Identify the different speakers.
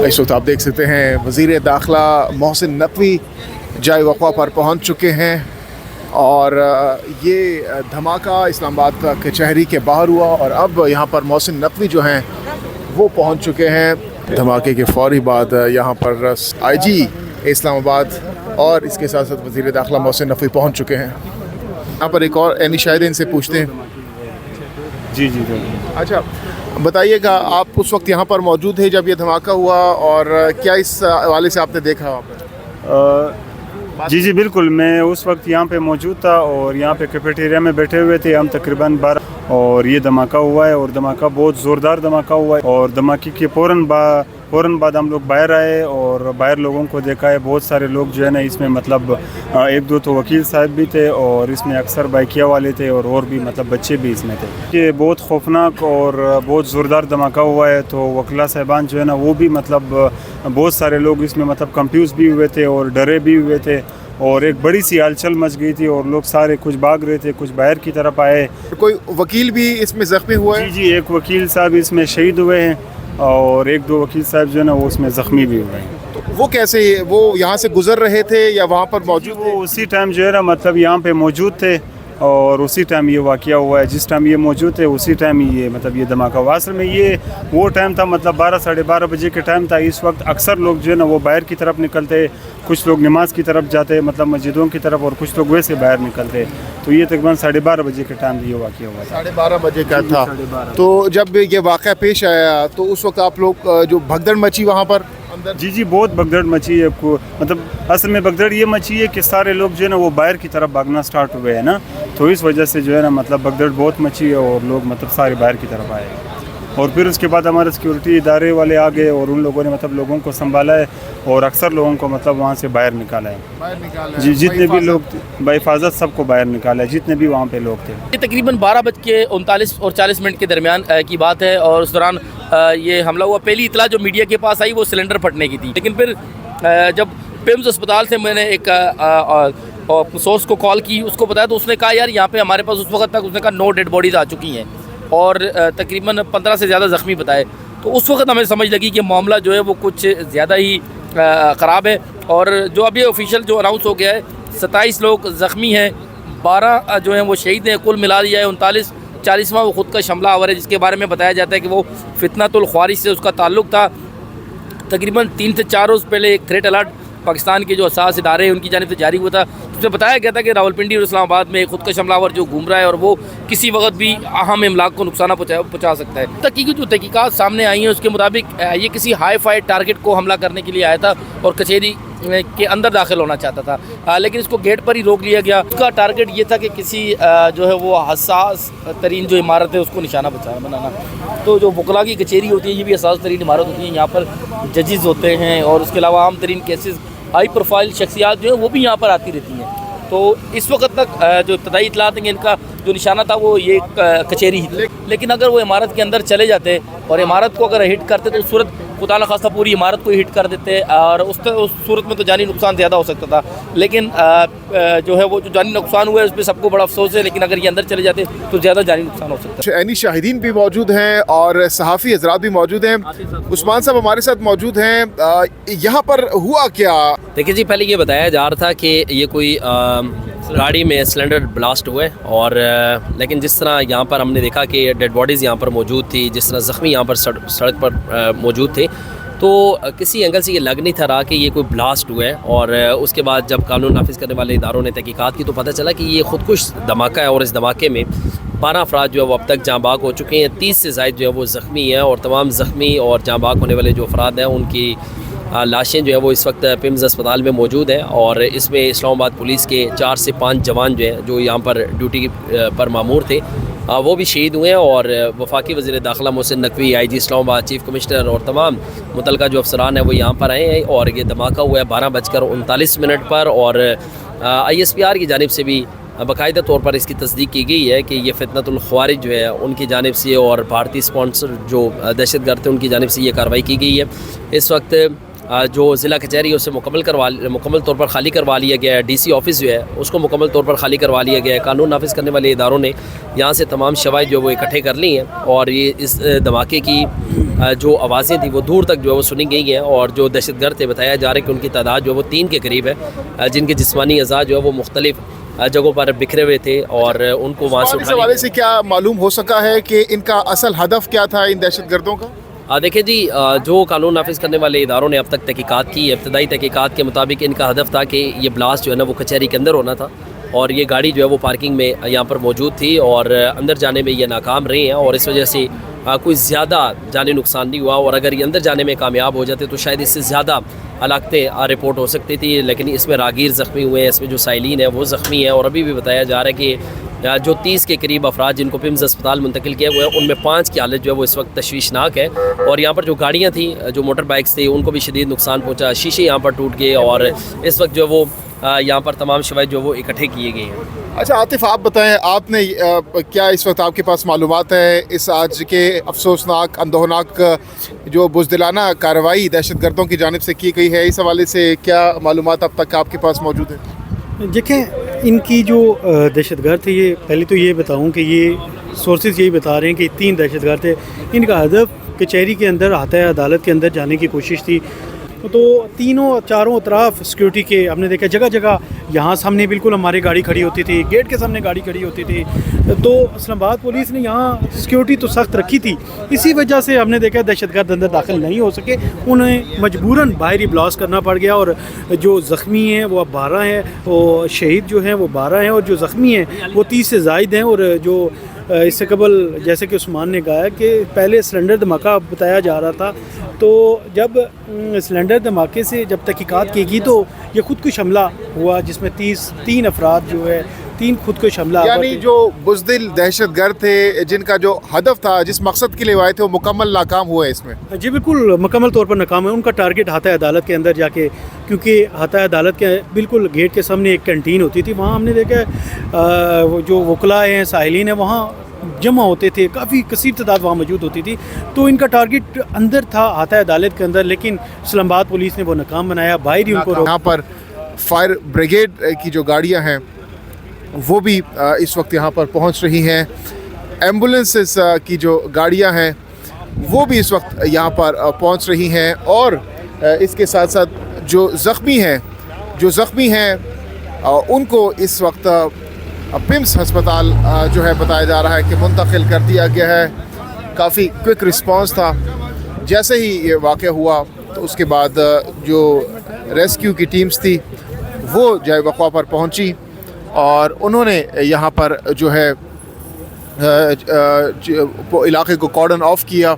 Speaker 1: اس وقت آپ دیکھ سکتے ہیں وزیر داخلہ محسن نقوی جائے وقوع پر پہنچ چکے ہیں اور یہ دھماکہ اسلام آباد کا کچہری کے باہر ہوا اور اب یہاں پر محسن نقوی جو ہیں وہ پہنچ چکے ہیں. دھماکے کے فوری بعد یہاں پر آئی جی اسلام آباد اور اس کے ساتھ ساتھ وزیر داخلہ محسن نقوی پہنچ چکے ہیں. یہاں پر ایک اور شاہد ان سے پوچھتے ہیں.
Speaker 2: جی
Speaker 1: اچھا بتائیے گا آپ اس وقت یہاں پر موجود تھے جب یہ دھماکہ ہوا اور کیا اس حوالے سے آپ نے دیکھا وہاں پر؟
Speaker 2: جی بالکل، میں اس وقت یہاں پہ موجود تھا اور یہاں پہ کیفیٹیریا میں بیٹھے ہوئے تھے ہم تقریباً 12 اور یہ دھماکہ ہوا ہے اور دھماکہ بہت زوردار دھماکہ ہوا ہے اور دھماکے کے فوراً بعد ہم لوگ باہر آئے اور باہر لوگوں کو دیکھا ہے. بہت سارے لوگ جو ہے نا اس میں مطلب ایک دو تو وکیل صاحب بھی تھے اور اس میں اکثر بائکیا والے تھے اور بھی مطلب بچے بھی اس میں تھے. یہ بہت خوفناک اور بہت زوردار دھماکہ ہوا ہے تو وکلا صاحبان جو ہے نا وہ بھی مطلب بہت سارے لوگ اس میں مطلب کنفیوز بھی ہوئے تھے اور ڈرے بھی ہوئے تھے اور ایک بڑی سی ہلچل مچ گئی تھی اور لوگ سارے کچھ بھاگ رہے تھے، کچھ باہر کی طرف آئے.
Speaker 1: کوئی وکیل بھی اس میں زخمی ہوا ہے؟
Speaker 2: جی ایک وکیل صاحب اس میں شہید ہوئے ہیں اور ایک دو وکیل صاحب جو ہے نا وہ اس میں زخمی بھی ہوئے ہیں.
Speaker 1: وہ کیسے، وہ یہاں سے گزر رہے تھے یا وہاں پر موجود تھے؟
Speaker 2: وہ اسی ٹائم جو ہے نا مطلب یہاں پہ موجود تھے اور اسی ٹائم یہ واقعہ ہوا ہے. جس ٹائم یہ موجود تھے اسی ٹائم یہ مطلب یہ دھماکہ ہوا. اصل میں یہ وہ ٹائم تھا مطلب 12 ساڑھے 12 بجے کے ٹائم تھا. اس وقت اکثر لوگ جو ہے نا وہ باہر کی طرف نکلتے، کچھ لوگ نماز کی طرف جاتے مطلب مسجدوں کی طرف اور کچھ لوگ ویسے باہر نکلتے. تو یہ تقریباً 12:30 بجے کے ٹائم یہ واقعہ ہوا تھا.
Speaker 1: 12:30 بجے کا تھا. تو جب یہ واقعہ پیش آیا تو اس وقت آپ لوگ جو بھگدڑ مچی وہاں پر اندر؟
Speaker 2: جی بہت بھگدڑ مچی ہے. مطلب اصل میں بھگدڑ یہ مچی ہے کہ سارے لوگ جو ہے نا وہ باہر کی طرف بھاگنا سٹارٹ ہوئے ہیں نا، تو اس وجہ سے جو ہے نا مطلب بھگدڑ بہت مچی ہے اور لوگ مطلب سارے باہر کی طرف آئے. اور پھر اس کے بعد ہمارے سیکورٹی ادارے والے آ گئے اور ان لوگوں نے مطلب لوگوں کو سنبھالا ہے اور اکثر لوگوں کو مطلب وہاں سے باہر نکالا ہے. جی جتنے بھی لوگ بحفاظت سب کو باہر نکالا ہے جتنے بھی وہاں پہ لوگ تھے.
Speaker 3: یہ تقریباً 12:39 اور 40 منٹ کے درمیان کی بات ہے اور اس دوران یہ حملہ ہوا. پہلی اطلاع جو میڈیا کے پاس آئی وہ سلنڈر پھٹنے کی تھی، لیکن پھر جب پیمز اسپتال سے میں نے ایک سورس کو کال کی، اس کو بتایا تو اس نے کہا یار یہاں پہ ہمارے پاس اس وقت تک اس نے کہا 9 ڈیڈ باڈیز آ چکی ہیں اور تقریباً 15 سے زیادہ زخمی بتائے. تو اس وقت ہمیں سمجھ لگی کہ معاملہ جو ہے وہ کچھ زیادہ ہی خراب ہے. اور جو ابھی آفیشیل جو اناؤنس ہو گیا ہے 27 لوگ زخمی ہیں، 12 جو ہیں وہ شہید ہیں. کل ملا دیا ہے 39. 40واں وہ خود کا حملہ آور ہے جس کے بارے میں بتایا جاتا ہے کہ وہ فتنۃ الخوارج سے اس کا تعلق تھا. تقریباً 3 سے 4 روز پہلے ایک تھریٹ الرٹ پاکستان کے جو حساس ادارے ہیں ان کی جانب سے جاری ہوا تھا. اس میں بتایا گیا تھا کہ راولپنڈی اور اسلام آباد میں ایک خود کش حملہ آور جو گھوم رہا ہے اور وہ کسی وقت بھی اہم املاک کو نقصان پہنچا سکتا ہے. تحقیقات سامنے آئی ہیں اس کے مطابق یہ کسی ہائی فائی ٹارگٹ کو حملہ کرنے کے لیے آیا تھا اور کچہری کے اندر داخل ہونا چاہتا تھا، لیکن اس کو گیٹ پر ہی روک لیا گیا. اس کا ٹارگٹ یہ تھا کہ کسی جو ہے وہ حساس ترین جو عمارت ہے اس کو نشانہ بنانا. تو جو وکلا کی کچہری ہوتی ہے یہ بھی حساس ترین عمارت ہوتی ہے. یہاں پر ججز ہوتے ہیں اور اس کے علاوہ عام ترین کیسز ہائی پروفائل شخصیات جو ہیں وہ بھی یہاں پر آتی رہتی ہیں. تو اس وقت تک جو ابتدائی اطلاعات ہیں ان کا جو نشانہ تھا وہ یہ کچہری ہی، لیکن اگر وہ عمارت کے اندر چلے جاتے اور عمارت کو اگر ہٹ کرتے تو اس صورت خدا نخواستہ پوری عمارت کو ہٹ کر دیتے اور اس صورت میں تو جانی نقصان زیادہ ہو سکتا تھا. لیکن جو ہے وہ جو جانی نقصان ہوا ہے اس پہ سب کو بڑا افسوس ہے، لیکن اگر یہ اندر چلے جاتے تو زیادہ جانی نقصان ہو سکتا ہے.
Speaker 1: عینی شاہدین بھی موجود ہیں اور صحافی حضرات بھی موجود ہیں. عثمان صاحب ہمارے ساتھ موجود ہیں. یہاں پر ہوا کیا؟
Speaker 4: دیکھیے جی، پہلے یہ بتایا جا رہا تھا کہ یہ کوئی گاڑی میں سلنڈر بلاسٹ ہوئے اور لیکن جس طرح یہاں پر ہم نے دیکھا کہ ڈیڈ باڈیز یہاں پر موجود تھی، جس طرح زخمی یہاں پر سڑک پر موجود تھے، تو کسی اینگل سے یہ لگ نہیں تھا رہا کہ یہ کوئی بلاسٹ ہوا ہے. اور اس کے بعد جب قانون نافذ کرنے والے اداروں نے تحقیقات کی تو پتہ چلا کہ یہ خودکش دھماکہ ہے اور اس دھماکے میں 12 افراد جو ہے وہ اب تک جاں بحق ہو چکے ہیں. 30 سے زائد جو ہے وہ زخمی ہیں اور تمام زخمی اور جاں بحق ہونے والے جو افراد ہیں ان کی لاشیں جو ہے وہ اس وقت پیمز اسپتال میں موجود ہیں. اور اس میں اسلام آباد پولیس کے 4 سے 5 جوان جو ہیں جو یہاں پر ڈیوٹی پر مامور تھے وہ بھی شہید ہوئے ہیں. اور وفاقی وزیر داخلہ محسن نقوی، آئی جی اسلام آباد، چیف کمشنر اور تمام متعلقہ جو افسران ہیں وہ یہاں پر آئے ہیں. اور یہ دھماکہ ہوا ہے 12:39 پر اور ISPR کی جانب سے بھی باقاعدہ طور پر اس کی تصدیق کی گئی ہے کہ یہ فتنۃ الخوارج جو ہے ان کی جانب سے اور بھارتی اسپانسر جو دہشت گرد تھے ان کی جانب سے یہ کارروائی کی گئی ہے. اس وقت جو ضلع کچہری اسے مکمل طور پر خالی کروا لیا گیا ہے. DC آفس جو ہے اس کو مکمل طور پر خالی کروا لیا گیا ہے. قانون نافذ کرنے والے اداروں نے یہاں سے تمام شواہد جو وہ اکٹھے کر لی ہیں اور یہ اس دھماکے کی جو آوازیں تھیں وہ دور تک جو ہے وہ سنی گئی ہیں، اور جو دہشت گرد تھے بتایا جا رہا ہے کہ ان کی تعداد جو ہے وہ 3 کے قریب ہے، جن کے جسمانی اعضاء جو ہے وہ مختلف جگہوں پر بکھرے ہوئے تھے، اور ان کو وہاں سے
Speaker 1: اس حوالے سے کیا معلوم ہو سکا ہے کہ ان کا اصل ہدف کیا تھا ان دہشت گردوں کا؟
Speaker 4: دیکھیں جی، جو قانون نافذ کرنے والے اداروں نے اب تک تحقیقات کی، ابتدائی تحقیقات کے مطابق ان کا ہدف تھا کہ یہ بلاسٹ جو ہے نا وہ کچہری کے اندر ہونا تھا، اور یہ گاڑی جو ہے وہ پارکنگ میں یہاں پر موجود تھی، اور اندر جانے میں یہ ناکام رہے ہیں، اور اس وجہ سے کوئی زیادہ جانی نقصان نہیں ہوا، اور اگر یہ اندر جانے میں کامیاب ہو جاتے تو شاید اس سے زیادہ ہلاکتیں رپورٹ ہو سکتی تھی، لیکن اس میں راگیر زخمی ہوئے ہیں، اس میں جو سائلین ہیں وہ زخمی ہیں، اور ابھی بھی بتایا جا رہا ہے کہ جو 30 کے قریب افراد جن کو پیمز اسپتال منتقل کیا ہوا ہے ان میں 5 کی حالت جو ہے وہ اس وقت تشویشناک ہے، اور یہاں پر جو گاڑیاں تھیں، جو موٹر بائکس تھیں، ان کو بھی شدید نقصان پہنچا، شیشے یہاں پر ٹوٹ گئے، اور اس وقت جو ہے وہ یہاں پر تمام شواہد جو وہ اکٹھے کیے گئے ہیں۔
Speaker 1: اچھا عاطف، آپ بتائیں، آپ نے کیا اس وقت آپ کے پاس معلومات ہے اس آج کے افسوسناک اندوہناک جو بزدلانہ کارروائی دہشت گردوں کی جانب سے کی گئی ہے، اس حوالے سے کیا معلومات اب تک آپ کے پاس موجود ہیں؟
Speaker 5: دیکھیں، ان کی جو دہشت گرد تھے، یہ پہلے تو یہ بتاؤں کہ یہ سورسز یہی بتا رہے ہیں کہ 3 دہشت گرد تھے، ان کا ہدف کچہری کے اندر احاطۂ عدالت کے اندر جانے کی کوشش تھی، تو چاروں اطراف سیکیورٹی کے ہم نے دیکھا جگہ جگہ، یہاں سامنے بالکل ہماری گاڑی کھڑی ہوتی تھی، گیٹ کے سامنے گاڑی کھڑی ہوتی تھی، تو اسلام آباد پولیس نے یہاں سیکیورٹی تو سخت رکھی تھی، اسی وجہ سے ہم نے دیکھا دہشت گرد اندر داخل نہیں ہو سکے، انہیں مجبوراً باہر ہی بلاسٹ کرنا پڑ گیا، اور جو زخمی ہیں وہ اب 12 ہیں، اور شہید جو ہیں وہ 12 ہیں، اور جو زخمی ہیں وہ 30 سے زائد ہیں، اور جو اس سے قبل جیسے کہ عثمان نے کہا ہے کہ پہلے سلنڈر دھماکہ بتایا جا رہا تھا، تو جب سلنڈر دھماکے سے جب تحقیقات کی گئی تو یہ خودکش حملہ ہوا، جس میں 3 افراد جو ہے 3 خودکش حملہ،
Speaker 1: یعنی جو بزدل دہشت گرد تھے جن کا جو ہدف تھا، جس مقصد کے لیے آئے تھے، وہ مکمل ناکام ہوئے اس میں؟
Speaker 5: جی بالکل مکمل طور پر ناکام ہے، ان کا ٹارگٹ احاطۂ عدالت کے اندر جا کے، کیونکہ احاطۂ عدالت کے بالکل گیٹ کے سامنے ایک کینٹین ہوتی تھی، وہاں ہم نے دیکھا جو وکلاء ہیں، سائلین ہیں، وہاں جمع ہوتے تھے، کافی کثیر تعداد وہاں موجود ہوتی تھی، تو ان کا ٹارگٹ اندر تھا احاطۂ عدالت کے اندر، لیکن اسلام آباد پولیس نے وہ ناکام بنایا، باہر ہی ان کو
Speaker 1: یہاں پر فائر بریگیڈ کی جو گاڑیاں ہیں وہ بھی اس وقت یہاں پر پہنچ رہی ہیں، ایمبولینسز کی جو گاڑیاں ہیں وہ بھی اس وقت یہاں پر پہنچ رہی ہیں، اور اس کے ساتھ ساتھ جو زخمی ہیں ان کو اس وقت پمس ہسپتال جو ہے بتایا جا رہا ہے کہ منتقل کر دیا گیا ہے۔ کافی کوئک رسپانس تھا، جیسے ہی یہ واقعہ ہوا تو اس کے بعد جو ریسکیو کی ٹیمز تھی وہ جائے وقوع پر پہنچی، اور انہوں نے یہاں پر جو ہے علاقے کو کارڈن آف کیا۔